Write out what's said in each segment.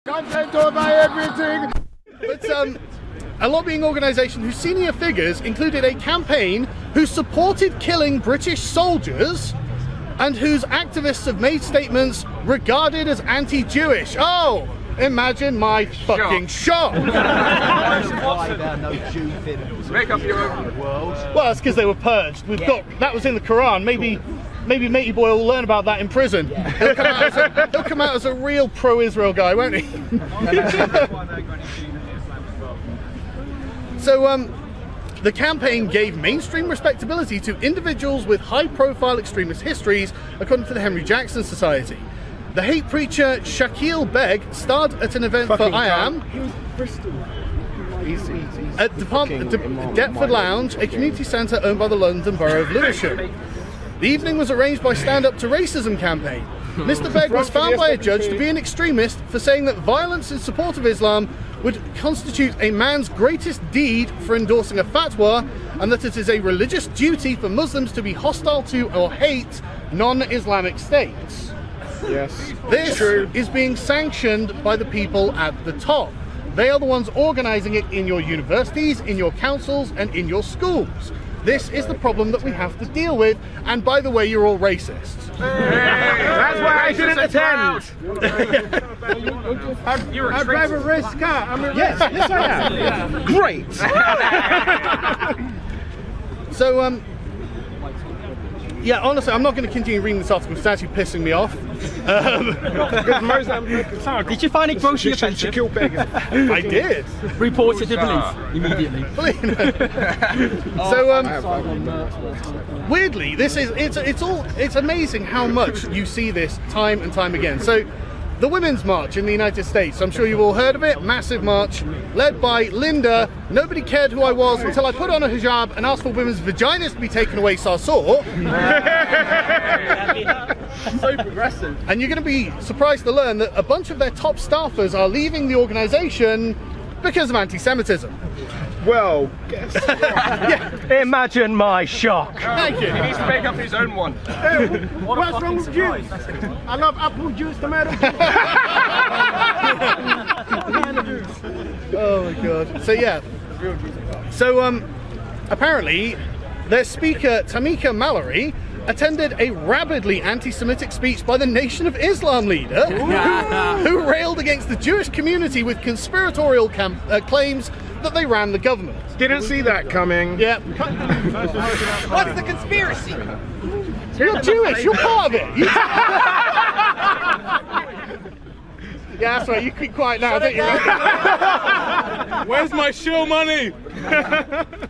Content over everything! But a lobbying organisation whose senior figures included a campaign who supported killing British soldiers and whose activists have made statements regarded as anti-Jewish. Oh! Imagine my fucking shock! Why there are no Jew films? Make up your own world. Well, that's because they were purged. We've got that was in the Quran. Maybe Matey Boy will learn about that in prison. He'll come out as a real pro-Israel guy, won't he? So, the campaign gave mainstream respectability to individuals with high-profile extremist histories, according to the Henry Jackson Society. The hate preacher Shakil Beg starred at an event for I Am at Deptford Lounge, a community centre owned by the London Borough of Lewisham. The evening was arranged by Stand Up to Racism campaign. Mr. Beg was found by a judge to be an extremist for saying that violence in support of Islam would constitute a man's greatest deed for endorsing a fatwa, and that it is a religious duty for Muslims to be hostile to or hate non-Islamic states. Yes. This is being sanctioned by the people at the top. They are the ones organising it in your universities, in your councils, and in your schools. This is the problem that we have to deal with, and by the way, you're all racists. That's why I didn't attend! I drive a race car. I'm a Yes, yes I am. Great! So, yeah, honestly, I'm not going to continue reading this article, it's actually pissing me off. Did you find it grossly offensive? I did. Report it to police immediately. So, weirdly, it's amazing how much you see this time and time again. So, the Women's March in the United States, I'm sure you've all heard of it, massive march, led by Linda. Nobody cared who I was until I put on a hijab and asked for women's vaginas to be taken away, so I saw. So progressive. And you're going to be surprised to learn that a bunch of their top staffers are leaving the organisation because of anti-Semitism. Well, guess what? Yeah. Imagine my shock. Thank you. He needs to make up his own one. Hey, what's wrong with Jews? I love apple juice, tomato juice. Oh my god. So yeah. So apparently their speaker Tamika Mallory attended a rabidly anti-Semitic speech by the Nation of Islam leader who railed against the Jewish community with conspiratorial claims that they ran the government. Didn't see that coming. Yeah. What's the conspiracy? You're Jewish, you're part of it. Yeah, that's right, you keep quiet now, don't you? Where's my show money?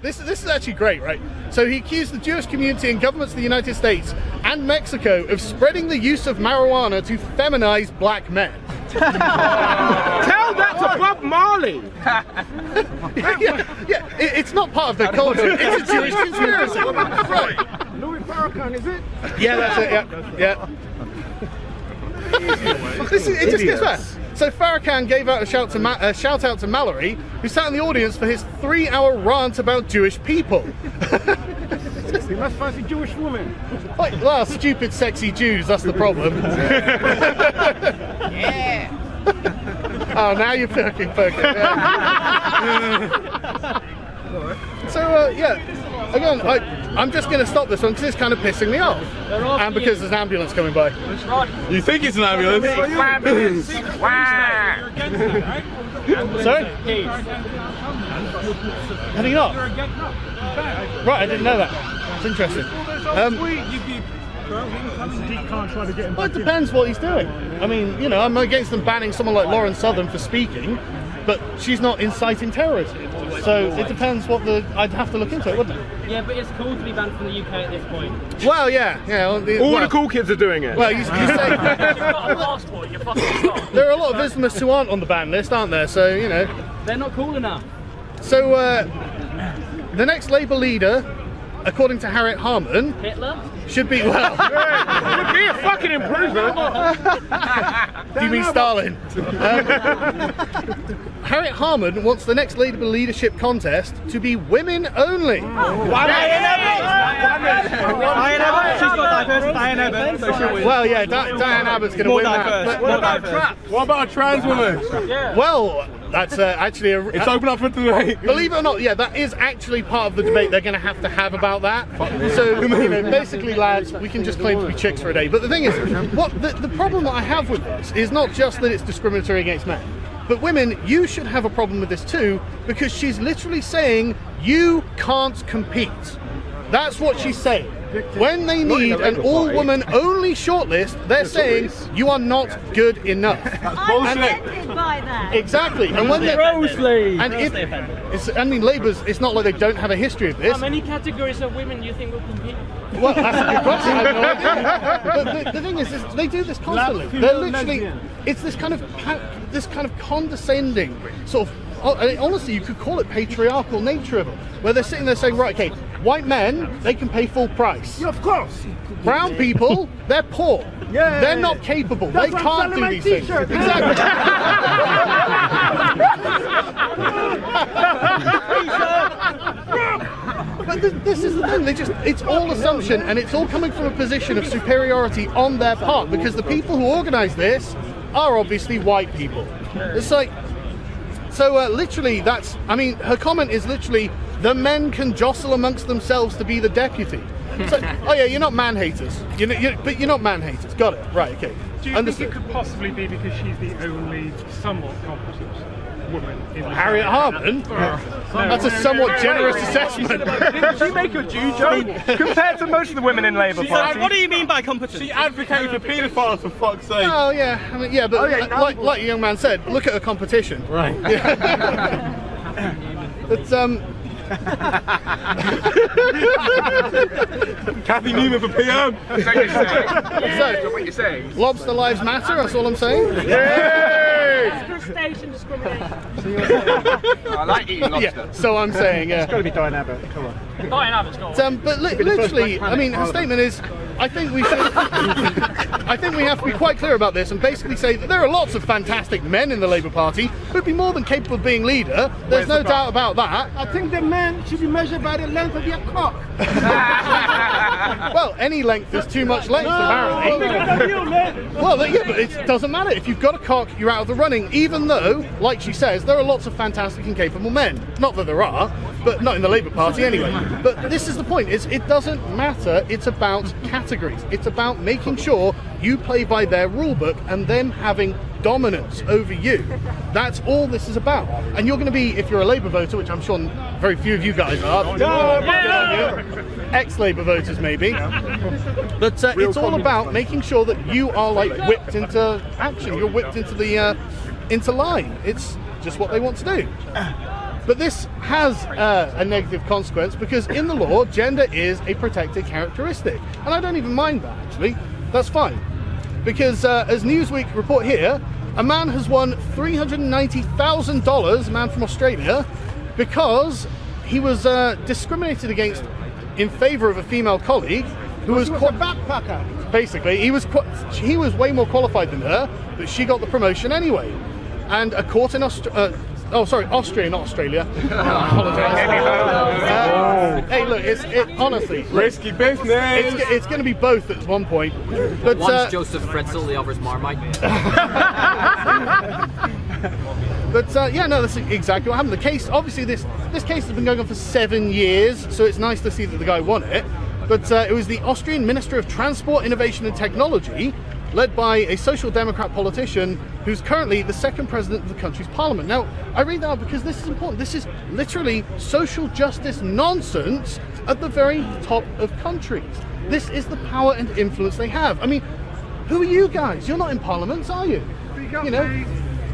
This is actually great, right? So he accused the Jewish community and governments of the United States and Mexico of spreading the use of marijuana to feminize black men. Tell that to Bob Marley. Yeah, it's not part of their culture. It's a Jewish conspiracy. Right. Louis Farrakhan, is it? Yeah, that's it. Yeah. It just gets better. So Farrakhan gave out a shout out to Mallory, who sat in the audience for his 3-hour rant about Jewish people. You must fancy Jewish women. Well, stupid, sexy Jews, that's the problem. Yeah. Oh, now you're poking. Yeah. So, yeah, again, I'm just going to stop this one because it's kind of pissing me off. And because there's an ambulance coming by. You think it's an ambulance? Sorry? Have you not? Right, I didn't know that. It's interesting. Well, it depends what he's doing. I mean, you know, I'm against them banning someone like Lauren Southern for speaking, but she's not inciting terrorism. So it depends what I'd have to look into it, wouldn't it? Yeah, but it's cool to be banned from the UK at this point. Well, yeah. All the cool kids are doing it. Well, you say... You've got a passport, you're fucking stopped. There are a lot of Islamists who aren't on the ban list, aren't there? So, you know... They're not cool enough. So, the next Labour leader, according to Harriet Harman... Hitler? should be, well... It'd be a fucking improvement. Do you mean Stalin? Harriet Harman wants the next Labour leadership contest to be women only. She's got Diane Abbott, so she'll win. Well, yeah, Diane Abbott's going to win that. But, What about a trans woman? well, that's actually a... It's open up for debate. Believe it or not, yeah, that is actually part of the debate they're going to have about that. So, you know, basically, lads, we can just claim to be chicks for a day. But the thing is, what the problem that I have with this is not just that it's discriminatory against men, but women, you should have a problem with this too, because she's literally saying you can't compete. That's what she's saying. When they need an all-woman only shortlist, they're saying you are not good enough. I'm offended by that. Exactly. And when they're and if it's, I mean, Labour's, it's not like they don't have a history of this. How many categories of women do you think will compete? Well, that's a good question. I have no idea. But the thing is they do this constantly. They're literally, it's this kind of condescending sort of. Honestly, you could call it patriarchal nature of it, where they're sitting there saying, right, okay, white men, they can pay full price. Yeah, of course. Brown people, they're poor. Yeah, they're not capable. That's They why can't I'm do selling these my things. t-shirt. Exactly. But this is the thing, it's all assumption, and it's all coming from a position of superiority on their part, because the people who organise this are obviously white people. It's like, so literally that's, I mean, her comment is literally, the men can jostle amongst themselves to be the deputy. So, oh yeah, you're not man-haters, but you're not man-haters, got it, right, okay. Do you Understood. think it could possibly be because she's the only somewhat competent woman in the Harriet Harman? That's a somewhat generous assessment. Didn't she make a Jew joke? Compared to most of the women in Labour Party. What do you mean by competence? She advocated for paedophiles, for fuck's sake. Oh yeah, I mean, yeah, but like the young man said, look at her competition. Right. Yeah. It's Kathy Newman for PM. So, what you're saying? Lobster lives matter. That's all I'm saying. Yay! Crustacean discrimination. I like eating lobster. Yeah. So I'm saying. It's got to be Diane Abbott. Come on. Diane Abbott's got one. But literally, I mean, her statement is, I think we should. I think we have to be quite clear about this and basically say that there are lots of fantastic men in the Labour Party who'd be more than capable of being leader. There's no doubt about that. I think the men should be measured by the length of your cock. Well, any length is too much length, apparently. Well, yeah, but it doesn't matter. If you've got a cock, you're out of the running, even though, like she says, there are lots of fantastic and capable men. Not that there are, but not in the Labour Party anyway. But this is the point, it doesn't matter, it's about categories. It's about making sure you play by their rule book and them having dominance over you. That's all this is about. And you're going to be, if you're a Labour voter, which I'm sure very few of you guys are, ex-Labour voters maybe, but it's all about making sure that you are like whipped into action. You're whipped into the into line. It's just what they want to do. But this has a negative consequence because in the law, gender is a protected characteristic. And I don't even mind that, actually. That's fine. Because as Newsweek report here, a man has won $390,000, a man from Australia, because he was discriminated against in favour of a female colleague who was a backpacker. Basically, he was way more qualified than her, but she got the promotion anyway. And a court in Austria, not Australia. I apologise. Hey, look, honestly Risky business. It's going to be both at one point. But one's Joseph Fretzel, the other's Marmite. But yeah, no, that's exactly what happened. The case, obviously, this case has been going on for 7 years, so it's nice to see that the guy won it. But it was the Austrian Minister of Transport, Innovation and Technology, led by a Social Democrat politician who's currently the second president of the country's parliament. Now, I read that out because this is important. This is literally social justice nonsense at the very top of countries. This is the power and influence they have. I mean, who are you guys? You're not in parliaments, are you? You know,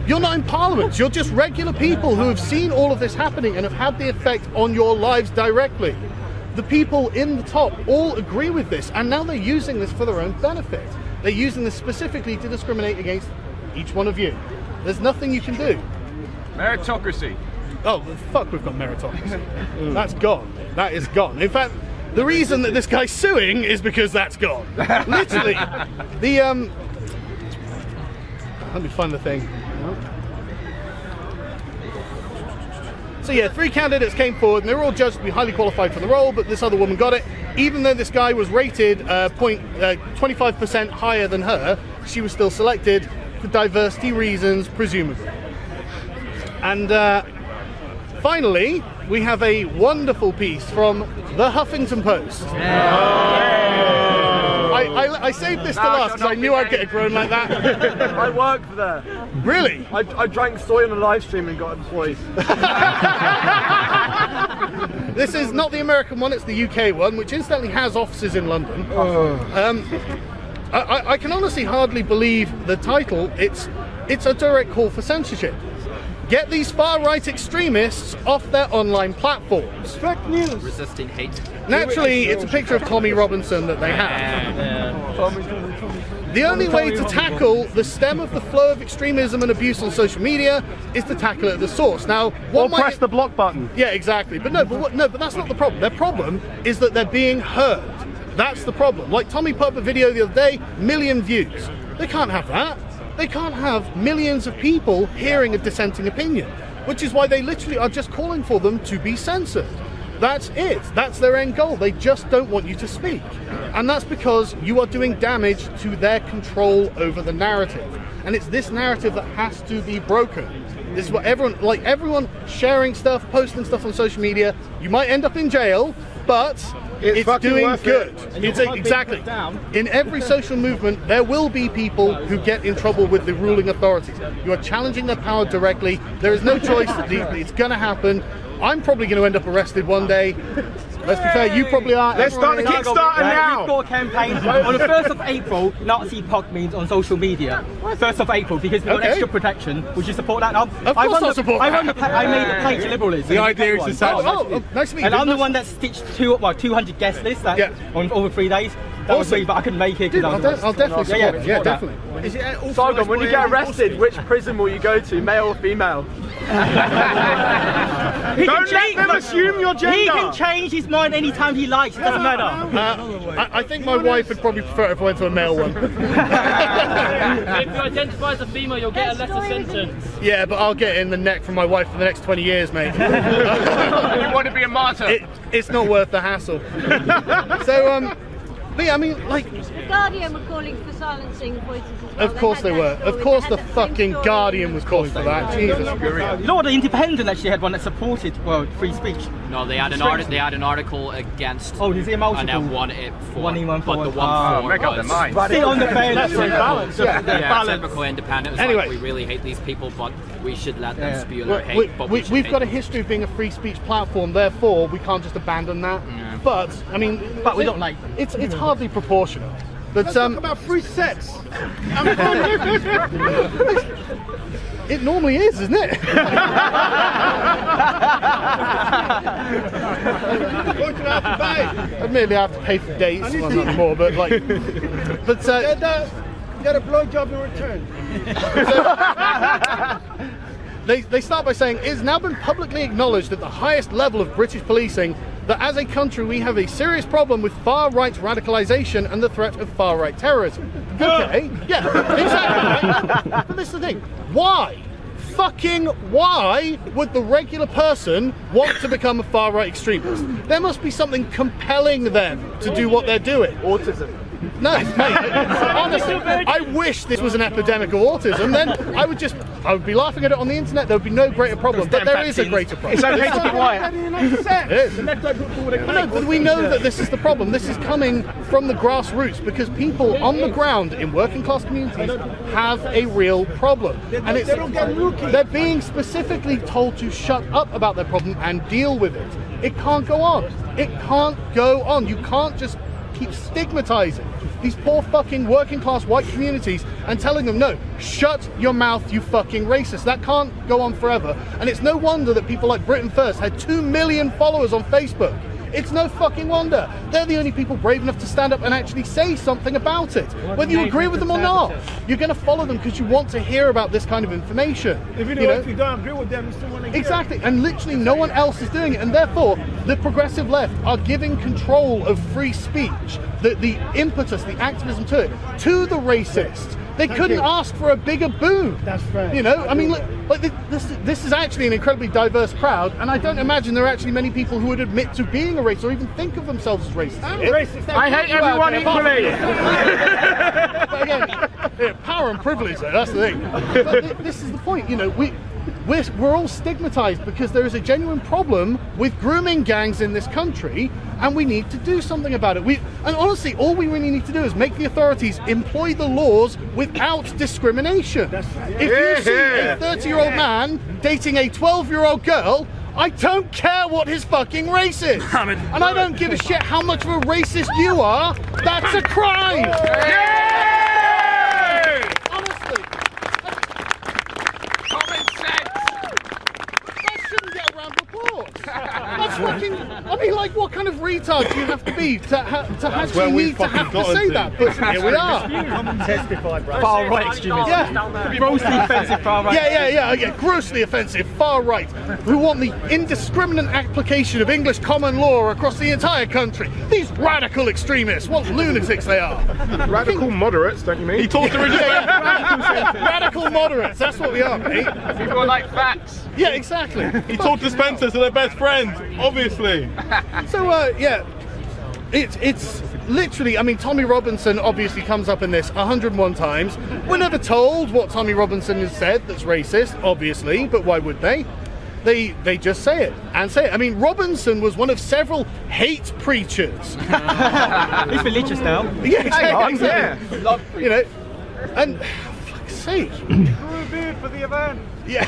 you're not in parliaments. You're just regular people who have seen all of this happening and have had the effect on your lives directly. The people in the top all agree with this, and now they're using this for their own benefit. They're using this specifically to discriminate against each one of you. There's nothing you can do. Meritocracy. Oh, fuck, we've got meritocracy. That's gone. That is gone. In fact, The reason that this guy's suing is because that's gone. Literally. The let me find the thing. So yeah, 3 candidates came forward and they were all judged to be highly qualified for the role, but this other woman got it. Even though this guy was rated 25% higher than her, she was still selected for diversity reasons, presumably. And finally, we have a wonderful piece from the Huffington Post. I saved this to last because I knew I'd get a groan like that. I worked there. Really? I drank soy on a live stream and got employed. This is not the American one, it's the UK one, which incidentally has offices in London. I can honestly hardly believe the title. It's a direct call for censorship. Get these far-right extremists off their online platforms. Fake news. Resisting hate. Naturally, it's a picture of Tommy Robinson that they have. The only way to tackle the stem of the flow of extremism and abuse on social media is to tackle it at the source. Now, or press the block button. Yeah, exactly. But but that's not the problem. Their problem is that they're being heard. That's the problem. Like Tommy put up a video the other day, 1 million views. They can't have that. They can't have millions of people hearing a dissenting opinion, which is why they literally are just calling for them to be censored. That's it. That's their end goal. They just don't want you to speak. And that's because you are doing damage to their control over the narrative. And it's this narrative that has to be broken. This is what everyone sharing stuff, posting stuff on social media, you might end up in jail, but it's doing good. Exactly. In every social movement, there will be people who get in trouble with the ruling authorities. You are challenging their power directly. There is no choice. It's going to happen. I'm probably going to end up arrested one day. Let's be fair, you probably are. Let's start the Kickstarter now. We've got a campaign on the 1st of April, Nazi pug means on social media. 1st of April, because we want extra protection. Would you support that? Of course I'll support that. I made the page liberalism. The idea is to say... nice to meet you. And I'm the one that stitched 200 guest lists on over 3 days. That was me, but I couldn't make it. I'll definitely support it. Yeah, definitely. Sargon, when you get arrested, which prison will you go to, male or female? Don't let them assume your gender. He can change his mind anytime he likes. It doesn't matter. I think my wife would probably prefer if I went to a male one. If you identify as a female, you'll get a lesser sentence. Yeah, but I'll get in the neck from my wife for the next 20 years, mate. You want to be a martyr? It's not worth the hassle. So, but yeah, I mean, like... The Guardian were calling for silencing voices as well. Of course they were. Of course the fucking Guardian was calling for that. Jesus. You know what, the Independent actually had one that supported, well, free speech. No, they had an article against. Oh, is it multiple? And then one it for. One but the one for make up their mind. Stay on the fence. Balance. Yeah, typical Independent. Anyway, we really hate these people, but we should let them spew their hate. We've got a history of being a free speech platform, therefore we can't just abandon that. Yeah. But I mean, we don't like them. It's hardly proportional. But talk about free sex. It normally is, isn't it? Admittedly, I have to pay for dates, well, not anymore, but like, but get a blowjob in return. They start by saying, it's now been publicly acknowledged at the highest level of British policing that as a country we have a serious problem with far-right radicalisation and the threat of far-right terrorism. Okay, yeah, exactly. But this is the thing, why? Fucking why would the regular person want to become a far-right extremist? There must be something compelling them to do what they're doing. Autism. No, mate, honestly, I wish this was an epidemic of autism, then I would be laughing at it on the internet, there would be no greater problem, but there is a greater problem. It's okay to be quiet. It is. But we know that this is the problem. This is coming from the grassroots because people on the ground in working class communities have a real problem. And they're being specifically told to shut up about their problem and deal with it. It can't go on. It can't go on. You can't just keep stigmatizing these poor fucking working class white communities and telling them, no, shut your mouth, you fucking racist. That can't go on forever. And it's no wonder that people like Britain First had 2 million followers on Facebook. It's no fucking wonder. They're the only people brave enough to stand up and actually say something about it. Whether you agree with them or not, you're going to follow them because you want to hear about this kind of information. If you don't agree with them, you still want to hear. Exactly, and literally no one else is doing it, and therefore the progressive left are giving control of free speech, the impetus, the activism to it, to the racists. They couldn't ask for a bigger boom. That's right. You know, I mean, like this is actually an incredibly diverse crowd, and I don't imagine there are actually many people who would admit to being a racist or even think of themselves as racist. I'm racist. I hate everyone equally. But again, power and privilege, though, that's the thing. But this is the point, you know, we're all stigmatized because there is a genuine problem with grooming gangs in this country, and we need to do something about it. And honestly, all we really need to do is make the authorities employ the laws without discrimination. If you see a 30-year-old man dating a 12-year-old girl, I don't care what his fucking race is. And I don't give a shit how much of a racist you are. That's a crime. Honestly. That's fucking. I mean, like, what kind of retard do you have to be to actually need to have to say that? But here we are. Testify, bro. Far right extremism. Yeah. Grossly offensive far right. Yeah. Grossly offensive, far right, who want the indiscriminate application of English common law across the entire country. These radical extremists, what lunatics they are. Radical moderates, don't you mean? He talked originally. Radical moderates, that's what we are, mate. People like facts. Yeah, exactly. He talked to Spencer, so they're best friends, obviously. So, yeah, it's literally, I mean, Tommy Robinson obviously comes up in this 101 times. We're never told what Tommy Robinson has said that's racist, obviously, but why would they? They just say it and say it. I mean, Robinson was one of several hate preachers. He's religious now. Yeah, exactly. Yeah. You know, and for fuck's sake. For the event. Yeah.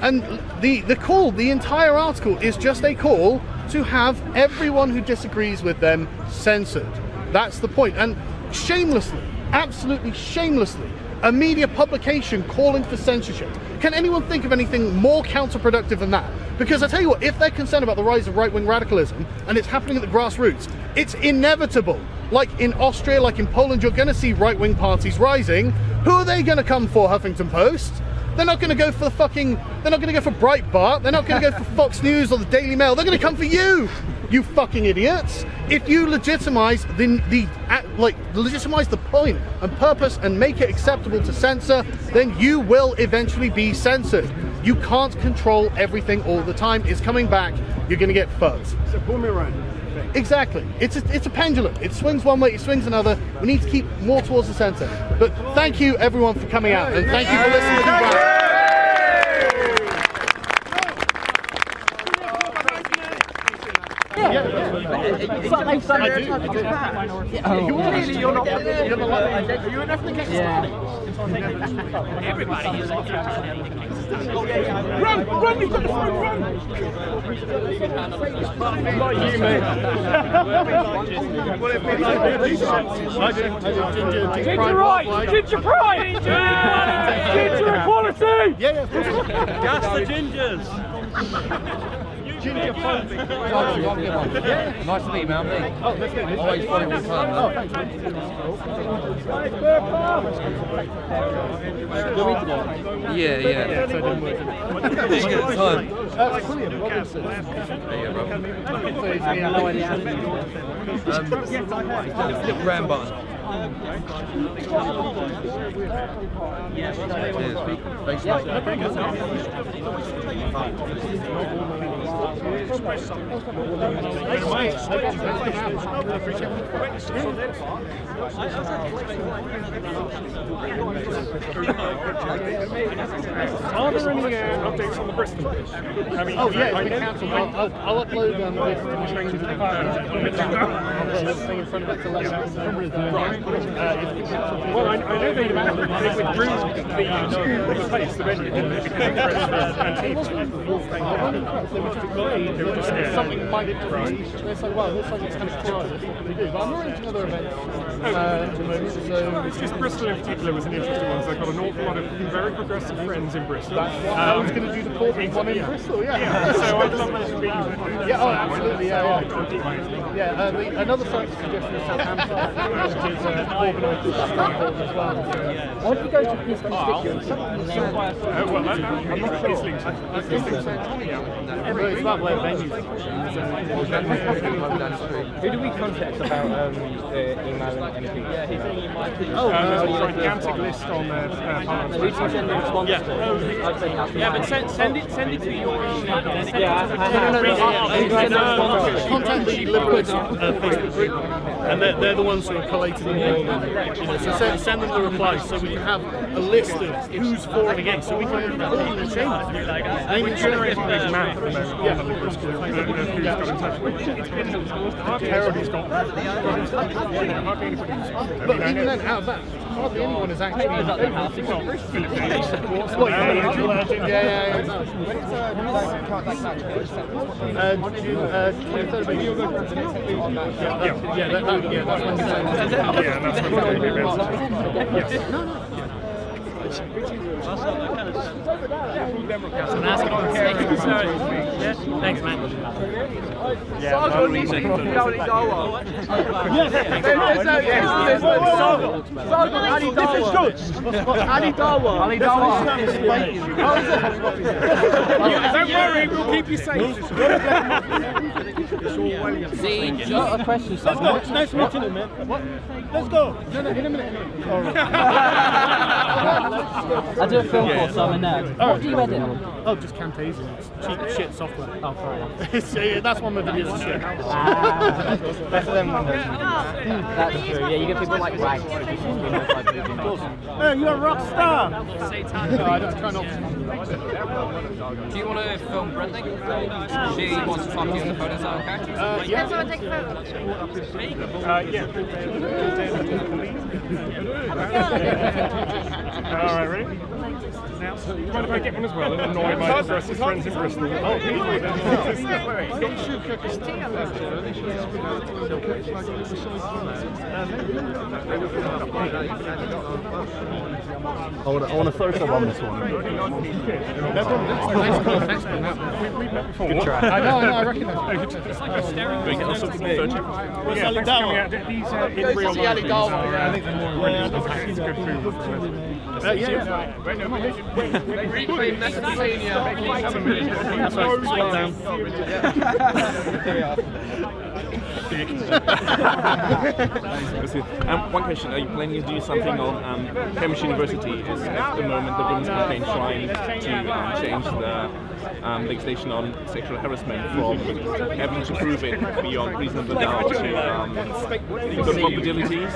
And the call, the entire article is just a call to have everyone who disagrees with them censored. That's the point. And shamelessly, absolutely shamelessly, a media publication calling for censorship. Can anyone think of anything more counterproductive than that? Because I tell you what, if they're concerned about the rise of right-wing radicalism and it's happening at the grassroots, it's inevitable. Like in Austria, like in Poland, you're going to see right-wing parties rising. Who are they going to come for, Huffington Post? They're not going to go for the fucking, they're not going to go for Breitbart, they're not going to go for Fox News or the Daily Mail, they're going to come for you, you fucking idiots. If you legitimize legitimize the point and purpose and make it acceptable to censor, then you will eventually be censored. You can't control everything all the time. It's coming back, you're going to get fucked. It's a boomerang. Exactly. It's a pendulum. It swings one way, it swings another. We need to keep more towards the centre. But thank you everyone for coming out, and thank you for listening to me. Clearly you're not. Are you an ethnic expert? Everybody is like Run, you've got the phone, run! Not you, mate. Ginger right! Ginger pride! Ginger equality! Yeah, of course. Gas the gingers! Ginger phobic. Yeah. Nice to meet you, man. Oh, that's good. Always follow all the time. Oh, thanks. Yeah. Did you get the time? William Robinson. Little round button. Yes. Thanks. Are there any updates on the Bristol bridge? I mean, It's been cancelled. I'll upload this to the screen to the file. I'll put a little thing in front of it to let you know. Well, I know they withdrew the place, the venue, didn't they? Because of Antifa. something might be. They say, well, looks like it's kind of crisis. What can we do? But I'm arranging other events. It's just Bristol in particular was an interesting one. So I've got an awful lot of very progressive friends in Bristol. I was going to do the corporate one in Bristol, yeah. So I'd love that to be. Yeah, oh, absolutely, yeah. Another suggestion is Southampton, which is organised with Stanford as well. Why don't you go to this constituency? Well, I'm not sure. It's about where venues. Who do we contact about emailing anything? Yeah, he's only a gigantic list on the Parliament. Who do you send the response to? Yeah, but send it to your email. Contact the Liberals Facebook group, and they're the ones who are collating them all. So send them the replies so we can have a list of who's for and against, so we can all change it. We're generating this map at the moment on the Liberals group who's got in touch with. It's been terribly got in touch. But even then, out of that, hardly anyone is actually. Thanks, man. Sargon needs to be Ali Dawa. Yes, Sargon, Ali Dawa. Ali Dawa. Ali Dawa. Don't worry, we'll keep you safe. Got a question, Simon. It's nice meeting you, man. What? Let's go. No, in a minute. I do a film course, so I'm a nerd. What do you edit on? Oh, just Camtasia. It's cheap shit software. Oh, fair enough. That's one of the videos. Better than Windows. That's true. Yeah, you get people like Rags. Hey, you're a rock star. No, I don't try not to. Do you want to film Brendan? She wants to talk to you on the phone, is that okay? Yeah. Someone take a Alright, ready? Now, do you mind if I get one as well and annoy my progressive friends in Bristol? Oh, I want to throw some on this one. We've met before. Good try. I know, I recognise it. It's like a stereo. Yeah, thanks for coming out. These in real life things are, I think they're more brilliant. It's good food. Reclaim Mesopotamia. One question, are you planning to do something on Cambridge University is at the moment the women's campaign trying to change the legislation on sexual harassment from having to prove it beyond reasonable doubt to good probabilities?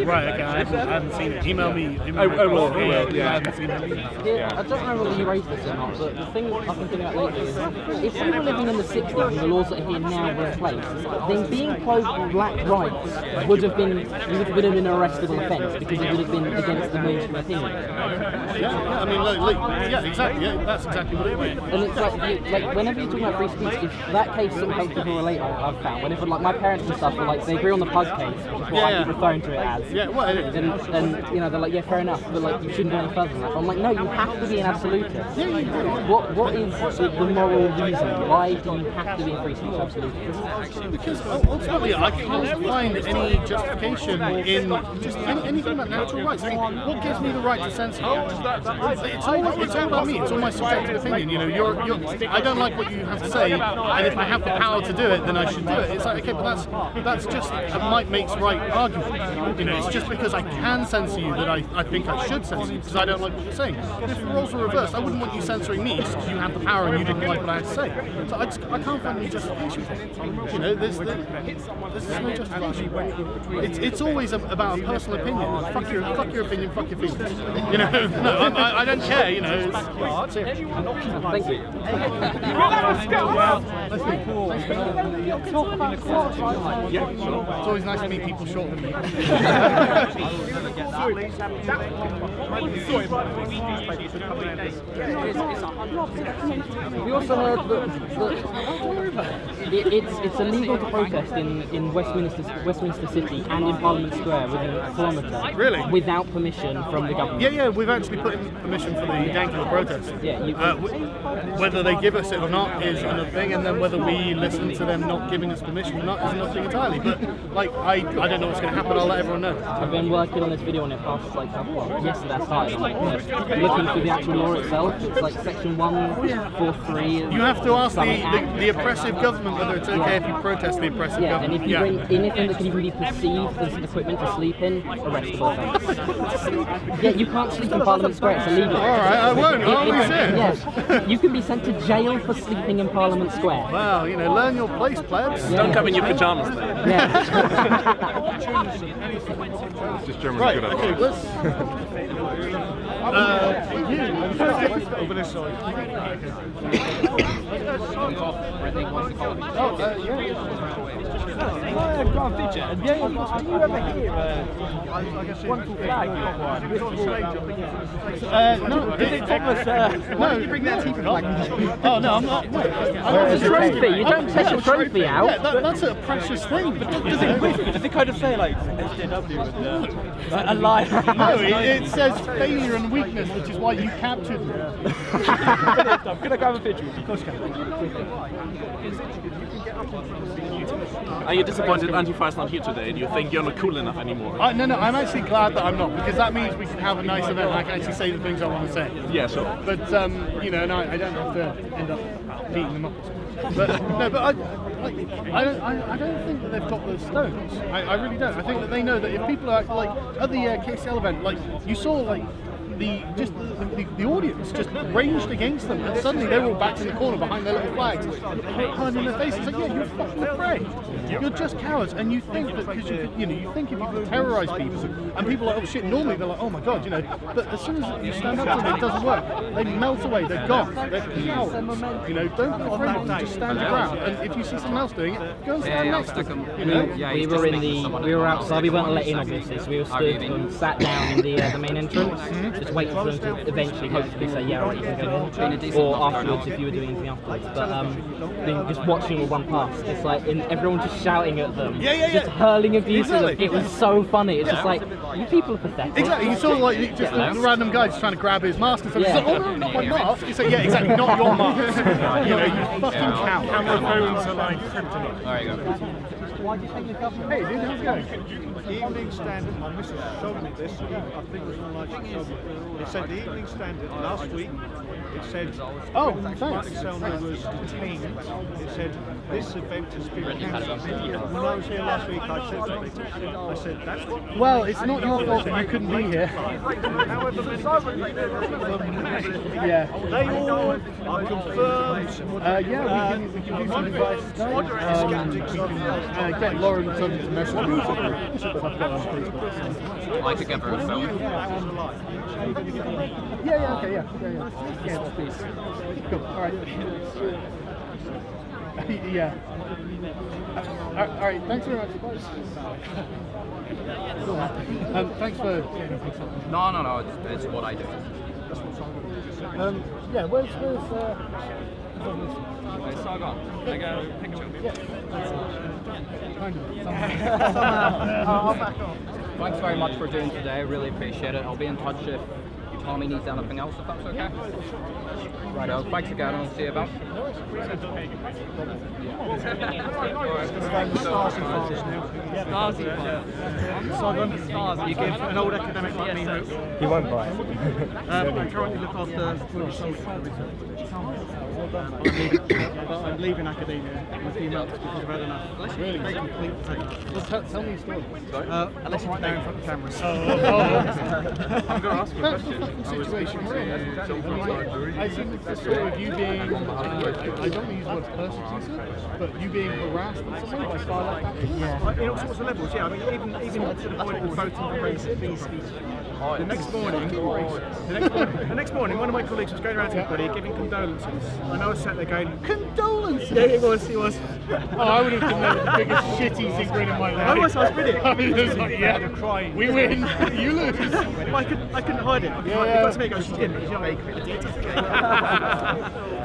Right, okay, I haven't seen it. Email me. I will, yeah. I haven't seen it. Yeah, I don't know whether you raised this or not, but the thing I've been thinking about lately is if we were living in the 60s and the laws that are here now were in place, then being pro-black rights would have been an arrestable offence because it would have been against the mainstream opinion. Yeah, I mean, yeah, exactly. Yeah, that's exactly what it is. And it's like whenever you're talking about free speech, if that case sort of helps people relate, I've found. Whenever like my parents and stuff are like, they agree on the pug case, which is what I keep referring to it as. Yeah, well, it is. And you know, they're like, yeah, fair enough, but like you shouldn't go any further than that. I'm like, no, you have to be an absolutist. Yeah, you do. What is the moral reason? Why do you have to be a free speech absolutist? Because ultimately, I can't find any justification in just anything about natural rights. I mean, what gives me the right to censor you? It's all about me. It's all my subjective opinion. You know, I don't like what you have to say, and if I have the power to do it, then I should do it. It's like, okay, but that's just a might makes right argument. You know, it's just because I can censor you that I think I should censor you because I don't like what you're saying. If the roles were reversed, I wouldn't want you censoring me because you have the power and you didn't like what I had to say. So I can't find any justification for it. You know, there's no justification. It's always about a personal opinion. Fuck your opinion, fuck your feelings. You know, no, I don't care. You know. Thank you. Let's be cool. Yeah, sure. It's always nice to meet people shorter than me. We also heard that it's illegal to protest in Westminster City and in Parliament Square within a kilometre. Really? Without permission from the government. Yeah, we've actually put in permission for the Yankee protest. Yeah, whether they give us it or not is another thing, and then whether we listen to them not giving us permission or not is another thing entirely. But like, I don't know what's going to happen. I'll let everyone know. I've been working on this video on it past like yesterday. I started looking through the actual law itself. It's like section 143. You have to ask the oppressive government whether it's okay if you protest the oppressive government. And if you bring anything that can even be perceived as equipment to sleep in, arrestable offence. Yeah, you can't sleep in Parliament Square. It's illegal. All right, I won't. Yeah, you can be sent to jail for sleeping in Parliament Square. Wow, you know, learn your place, plebs. Yeah. Don't come in your pajamas then. Yeah. Just German Right, good at okay, it. let's... over this side. Grand feature. And do you ever hear wonderful flag? No, Did it take us? no, you bring that TV flag. Oh no, I'm not. It's a trophy. You don't take a trophy out. Yeah, that's a precious thing. Does it kind of say like SJW and a lie? No, it says failure and weakness, which is why you captured me. Can I grab a picture with you? Of course, Are you disappointed Antifa is not here today and you think you're not cool enough anymore? No, I'm actually glad that I'm not, because that means we can have a nice event and I can actually say the things I want to say. Yeah, sure. But, you know, I don't have to end up beating them up. But no, but I don't think that they've got the stones. I really don't. I think that they know that if people are like at the KCL event, like you saw like the audience just raged against them, and suddenly they were all back in the corner behind their little flags, hard in their faces. Like, yeah, you're fucking afraid. You're just cowards, and you think that because you think if you could terrorise people, and people are like, oh shit, normally they're like, oh my god, you know, but as soon as you stand up to them, it doesn't work. They melt away. They're gone. They're cowards. You know, don't be afraid of them. Just stand your ground, and if you see someone else doing it, go and stand next to them. You know? We were outside. We weren't let in, obviously, so we were stood and sat down in the main entrance, just waiting for them to eventually, hopefully, say, yeah, right, you can go in, or afterwards if you were doing anything afterwards. But just watching all run past, it's like everyone just shouting at them, just hurling abuse at them. It was so funny. It's just like, you people are pathetic. Exactly. You saw like just the random guy just trying to grab his mask and stuff. He's like, oh no, not my mask. He's like, yeah, exactly, not your mask. You know, you fucking cow. Camera phones are like kryptonite. There you go. Why do you think the government? Hey, dude, how's it going? Evening Standard, my missus showed me this, I think it was from like it said the Evening Standard last week, it said, oh, Martin Selma was detained, it said, this event has been cancelled. When I was here last week, I said, that's what... Well, it's not your fault that you couldn't be here. Yeah. They all are confirmed. Yeah, we can do some advice today. Get Lauren to message me. Like together as well. Yeah, okay, yeah. Cool, alright. Yeah. Alright, thanks very much. Thanks for... No, it's what I do. Yeah, where's Sargon, can I get a picture of you? Thanks very much for doing today, I really appreciate it. I'll be in touch if Tommy needs anything else, if that's okay. Righto, thanks again, and I'll see you about. You give an old academic like me hope. He won't buy it. I currently look after I'm leaving academia in a few months because I've had enough. Really? Tell me a story. Unless you're now in front of cameras. I'm going to ask you a question. That's the situation we're in. I think it's the story of you being, I don't want to use the word persecuted, but you being harassed in some way by Starlight. Yeah. In all sorts of levels, yeah. I mean, even to the point of voting for free speech. The next morning, one of my colleagues was going around to everybody giving condolences. And I was sat there going, condolences? Yeah, it was. Oh, I would have given them the biggest shitty cigarette in my life. I was brilliant. I was like, yeah, crying. We win, you lose. I couldn't hide it. It got to me, it goes, she didn't. She's not making it.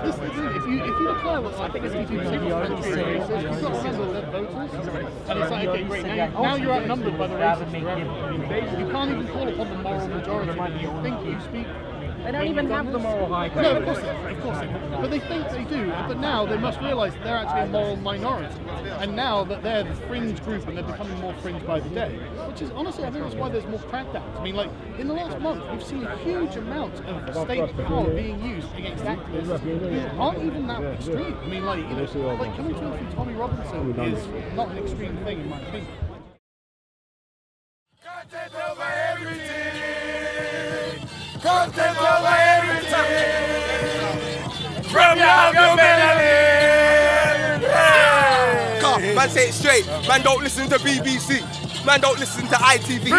This is the thing, if you declare what's like 52% of the country, you've got to remember they're voters, and it's like, okay, great, now you're outnumbered by the racists forever. You can't even call upon the moral majority. You think you speak. They don't even have the moral high ground. No, of course they don't. But they think they do. But now they must realise that they're actually a moral minority. And now that they're the fringe group and they're becoming more fringe by the day, which is honestly, I think that's why there's more crackdowns. I mean, like, in the last month, we've seen a huge amount of state power being used against activists who aren't even that extreme. I mean, like, you know, like coming to it from Tommy Robinson is not an extreme thing, in my opinion. Content over everything. Content over everything. From your melanin. Man, say it straight. Man, don't listen to BBC. Man, don't listen to ITV.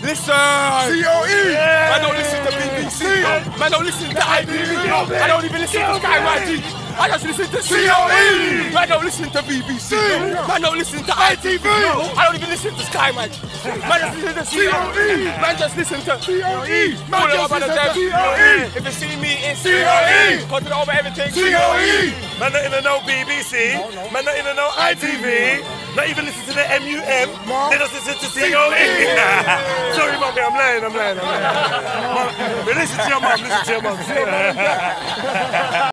Listen. COE. Man, don't listen to BBC. Man, don't listen to ITV. I don't even listen to Sky YG. I just listen to COE! Man, don't listen to BBC. Man, don't listen to ITV. I don't even listen to Sky Man. Man, just listen to COE. Man, just listen to COE. Man, just listen to COE. If you see me, it's COE. Content over everything. COE. Man, not even know BBC. Man, not even know ITV. Not even listen to the MUM. They just listen to COE. Sorry, mommy, I'm lying. But listen to your mom.